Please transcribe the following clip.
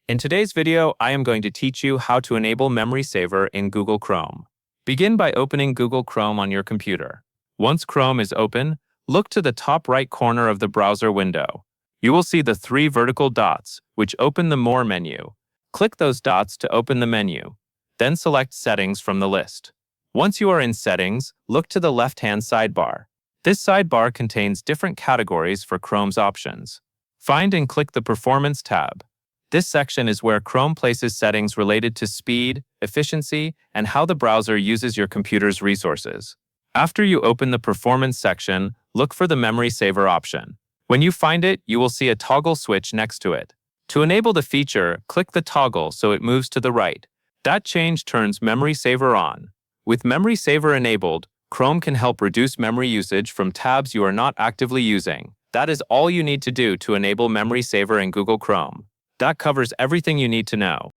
In today's video, I am going to teach you how to enable Memory Saver in Google Chrome. Begin by opening Google Chrome on your computer. Once Chrome is open, look to the top right corner of the browser window. You will see the three vertical dots, which open the More menu. Click those dots to open the menu. Then select Settings from the list. Once you are in Settings, look to the left-hand sidebar. This sidebar contains different categories for Chrome's options. Find and click the Performance tab. This section is where Chrome places settings related to speed, efficiency, and how the browser uses your computer's resources. After you open the Performance section, look for the Memory Saver option. When you find it, you will see a toggle switch next to it. To enable the feature, click the toggle so it moves to the right. That change turns Memory Saver on. With Memory Saver enabled, Chrome can help reduce memory usage from tabs you are not actively using. That is all you need to do to enable Memory Saver in Google Chrome. That covers everything you need to know.